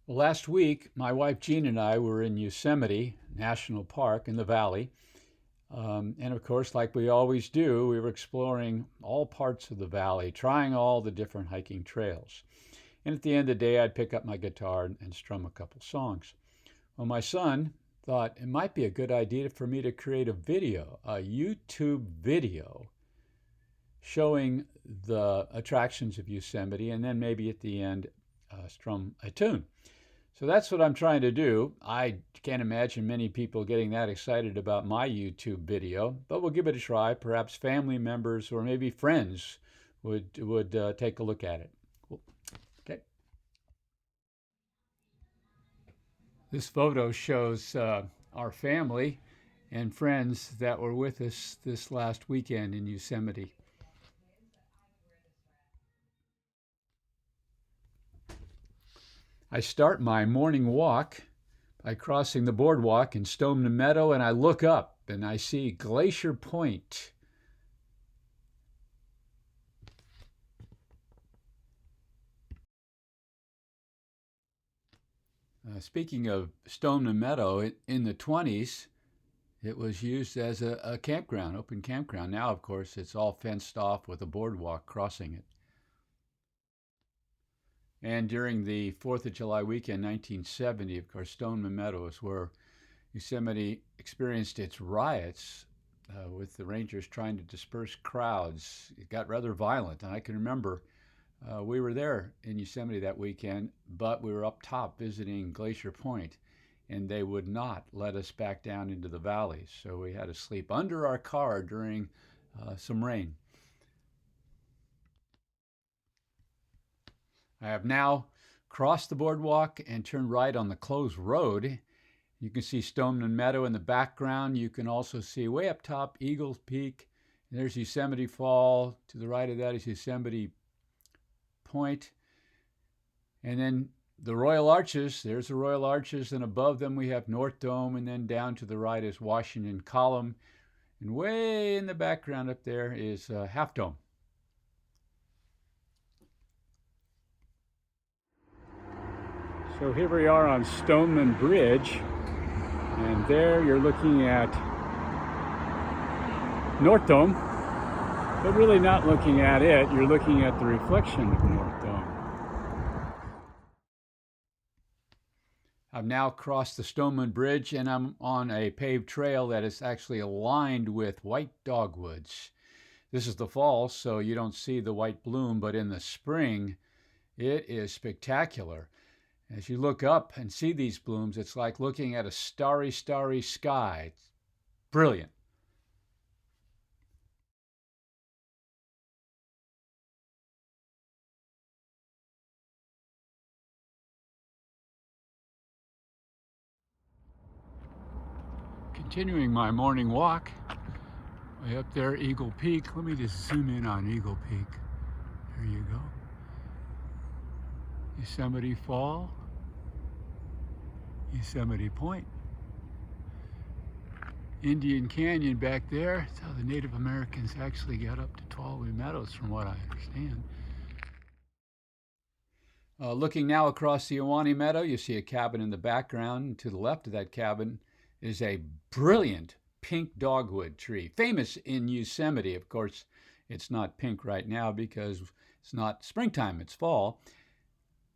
Well, last week, my wife Jean and I were in Yosemite National Park in the valley. And of course, like we always do, we were exploring all parts of the valley, trying all the different hiking trails. And at the end of the day, I'd pick up my guitar and strum a couple songs. Well, my son thought it might be a good idea for me to create a video, a YouTube video showing the attractions of Yosemite, and then maybe at the end, strum a tune. So that's what I'm trying to do. I can't imagine many people getting that excited about my YouTube video, but we'll give it a try. Perhaps family members or maybe friends would take a look at it. Cool. Okay. This photo shows our family and friends that were with us this last weekend in Yosemite. I start my morning walk by crossing the boardwalk in Stoneman Meadow, and I look up and I see Glacier Point. Speaking of Stoneman Meadow, in the 20s, it was used as a campground, open campground. Now, of course, it's all fenced off with a boardwalk crossing it. And during the 4th of July weekend, 1970, of course, Stoneman Meadow is where Yosemite experienced its riots with the rangers trying to disperse crowds. It got rather violent, and I can remember we were there in Yosemite that weekend, but we were up top visiting Glacier Point, and they would not let us back down into the valley, so we had to sleep under our car during some rain. I have now crossed the boardwalk and turned right on the closed road. You can see Stoneman Meadow in the background. You can also see way up top Eagles Peak. And there's Yosemite Fall. To the right of that is Yosemite Point. And then the Royal Arches. There's the Royal Arches. And above them we have North Dome. And then down to the right is Washington Column. And way in the background up there is Half Dome. So here we are on Stoneman Bridge, and there you're looking at North Dome, but really not looking at it, you're looking at the reflection of North Dome. I've now crossed the Stoneman Bridge and I'm on a paved trail that is actually aligned with white dogwoods. This is the fall, so you don't see the white bloom, but in the spring, it is spectacular. As you look up and see these blooms, it's like looking at a starry, starry sky. It's brilliant. Continuing my morning walk, way up there, Eagle Peak. Let me just zoom in on Eagle Peak. There you go. Yosemite Fall, Yosemite Point. Indian Canyon back there. That's how the Native Americans actually got up to Tallway Meadows, from what I understand. Looking now across the Ahwahnee Meadow, you see a cabin in the background. And to the left of that cabin is a brilliant pink dogwood tree, famous in Yosemite. Of course, it's not pink right now because it's not springtime, it's fall.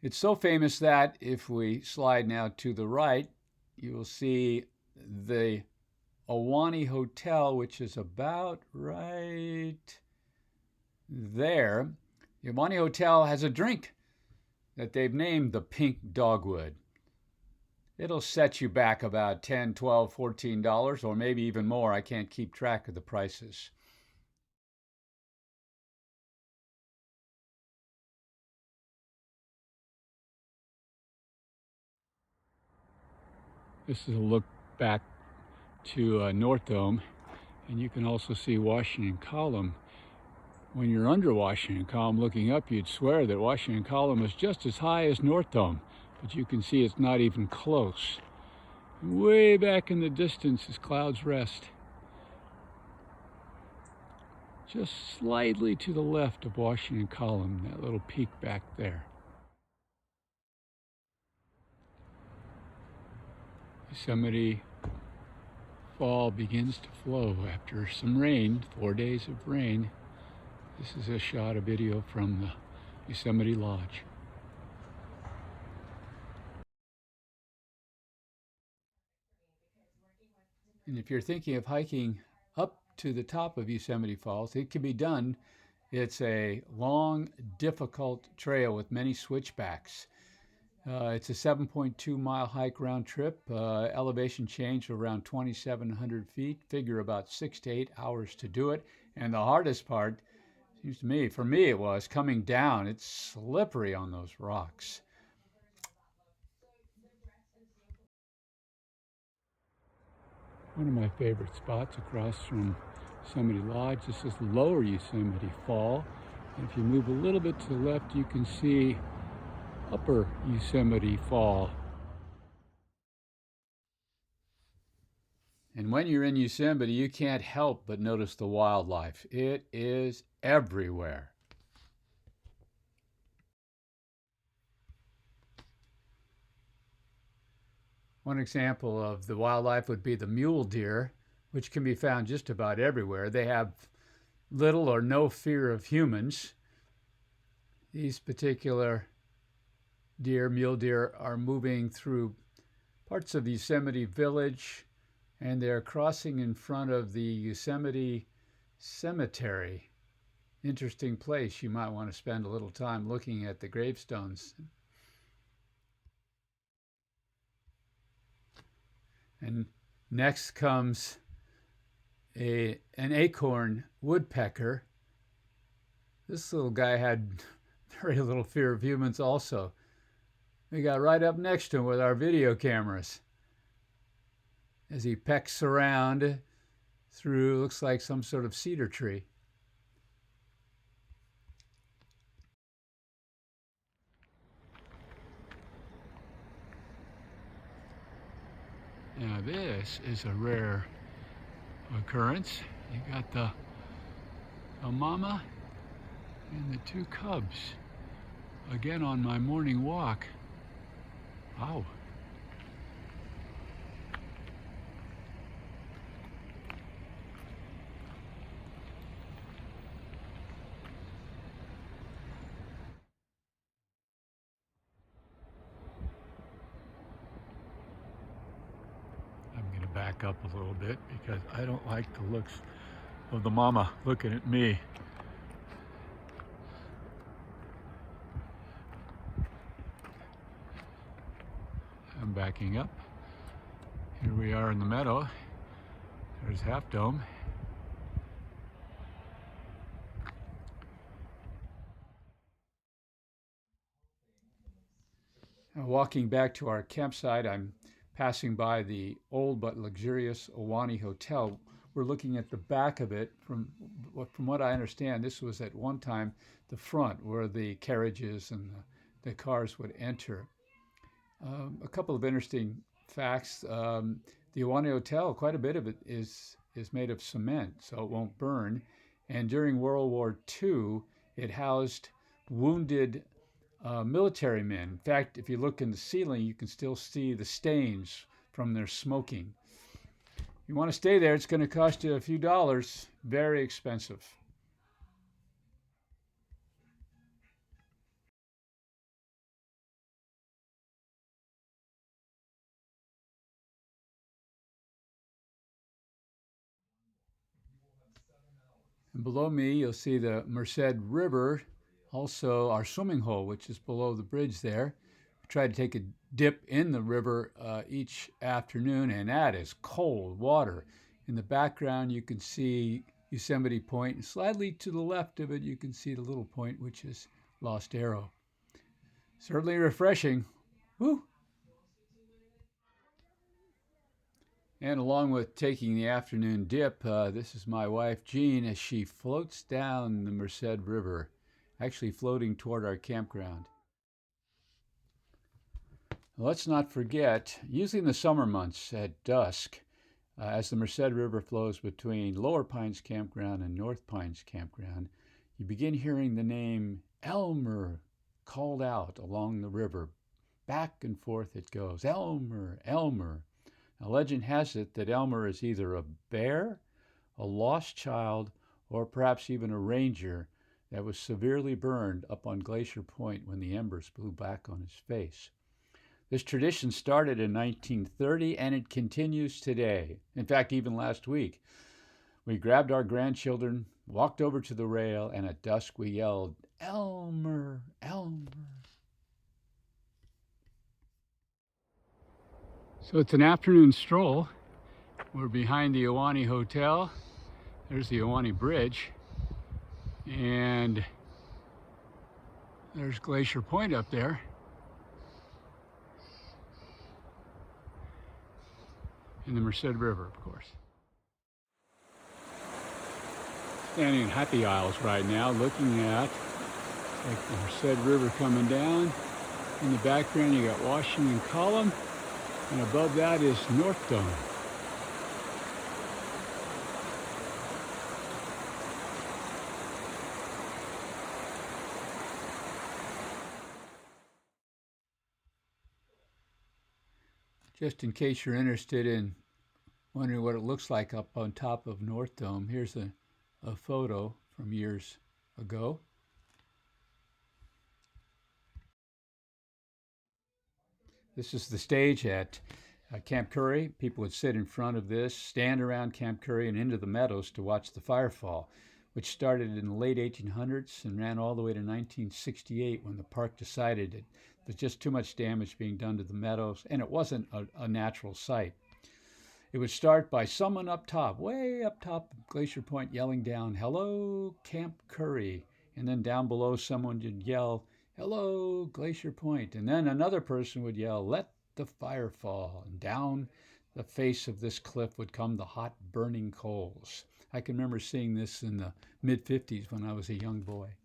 It's so famous that if we slide now to the right, you will see the Ahwahnee Hotel, which is about right there. The Ahwahnee Hotel has a drink that they've named the Pink Dogwood. It'll set you back about $10, $12, $14, or maybe even more. I can't keep track of the prices. This is a look back to North Dome, and you can also see Washington Column. When you're under Washington Column looking up, you'd swear that Washington Column is just as high as North Dome, but you can see it's not even close. And way back in the distance is Clouds Rest, just slightly to the left of Washington Column, that little peak back there. Yosemite fall begins to flow after some rain, 4 days of rain. This is a shot, a video from the Yosemite Lodge. And if you're thinking of hiking up to the top of Yosemite Falls, it can be done. It's a long, difficult trail with many switchbacks. It's a 7.2-mile hike round trip, elevation change of around 2,700 feet, figure about 6 to 8 hours to do it. And the hardest part, seems to me, for me it was coming down. It's slippery on those rocks. One of my favorite spots across from Yosemite Lodge. This is Lower Yosemite Fall. And if you move a little bit to the left, you can see Upper Yosemite Fall. And when you're in Yosemite, you can't help but notice the wildlife. It is everywhere. One example of the wildlife would be the mule deer, which can be found just about everywhere. They have little or no fear of humans. These particular deer, mule deer, are moving through parts of the Yosemite Village, and they're crossing in front of the Yosemite Cemetery. Interesting place. You might want to spend a little time looking at the gravestones. And next comes an acorn woodpecker. This little guy had very little fear of humans also. We got right up next to him with our video cameras as he pecks around through, looks like some sort of cedar tree. Now this is a rare occurrence. You got the mama and the 2 cubs. Again on my morning walk. Wow. I'm going to back up a little bit because I don't like the looks of the mama looking at me. I'm backing up. Here we are in the meadow. There's Half Dome. Walking back to our campsite, I'm passing by the old but luxurious Ahwahnee Hotel. We're looking at the back of it. From what I understand, this was at one time the front where the carriages and the cars would enter. A couple of interesting facts. The Ahwahnee Hotel, quite a bit of it is made of cement, so it won't burn. And during World War II, it housed wounded military men. In fact, if you look in the ceiling, you can still see the stains from their smoking. You want to stay there, it's going to cost you a few dollars. Very expensive. And below me, you'll see the Merced River, also our swimming hole, which is below the bridge there. We try to take a dip in the river each afternoon, and that is cold water. In the background, you can see Yosemite Point, and slightly to the left of it, you can see the little point, which is Lost Arrow. Certainly refreshing. Woo! And along with taking the afternoon dip, this is my wife Jean as she floats down the Merced River, actually floating toward our campground. Let's not forget, usually in the summer months at dusk, as the Merced River flows between Lower Pines Campground and North Pines Campground, you begin hearing the name Elmer called out along the river. Back and forth it goes, Elmer, Elmer. Now, legend has it that Elmer is either a bear, a lost child, or perhaps even a ranger that was severely burned up on Glacier Point when the embers blew back on his face. This tradition started in 1930 and it continues today. In fact, even last week, we grabbed our grandchildren, walked over to the rail, and at dusk we yelled, "Elmer, Elmer." So it's an afternoon stroll. We're behind the Ahwahnee Hotel. There's the Ahwahnee Bridge. And there's Glacier Point up there. And the Merced River, of course. Standing in Happy Isles right now, looking at like the Merced River coming down. In the background, you got Washington Column, and above that is North Dome. Just in case you're interested in wondering what it looks like up on top of North Dome, here's a photo from years ago. This is the stage at Camp Curry. People would sit in front of this, stand around Camp Curry and into the meadows to watch the firefall, which started in the late 1800s and ran all the way to 1968 when the park decided that there's just too much damage being done to the meadows, and it wasn't a natural site. It would start by someone up top, way up top of Glacier Point, yelling down, "Hello, Camp Curry." And then down below, someone would yell, "Hello, Glacier Point." And then another person would yell, "Let the fire fall." And down the face of this cliff would come the hot, burning coals. I can remember seeing this in the mid-50s when I was a young boy.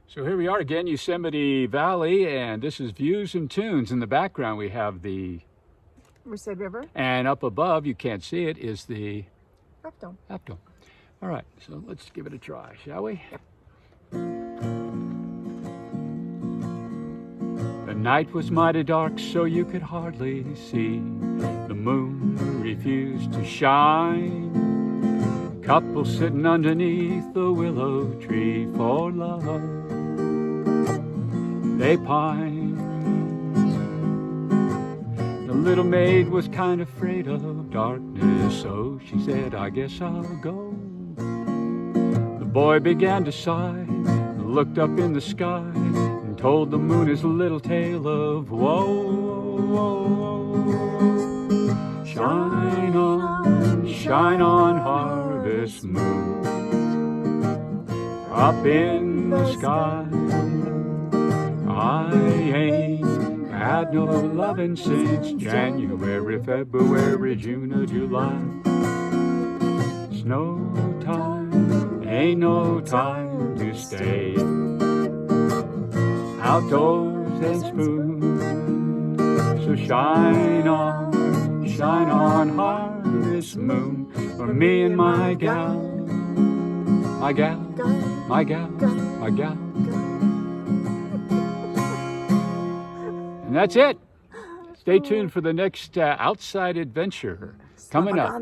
So here we are again, Yosemite Valley, and this is Views and Tunes. In the background we have the Merced River. And up above, you can't see it, is the Half Dome. Half Dome. All right, so let's give it a try, shall we? Yep. The night was mighty dark, so you could hardly see. The moon refused to shine. Couple sitting underneath the willow tree for love. They pined. The little maid was kind of afraid of darkness, so she said, "I guess I'll go." The boy began to sigh, looked up in the sky, and told the moon his little tale of woe. Shine on, harvest moon, up in the sky. I ain't had no lovin' since January, February, June, or July. It's no time, ain't no time to stay outdoors and spoon. So shine on, harvest moon, for me and my gal, my gal, my gal, my gal. And that's it. Stay tuned for the next outside adventure coming up.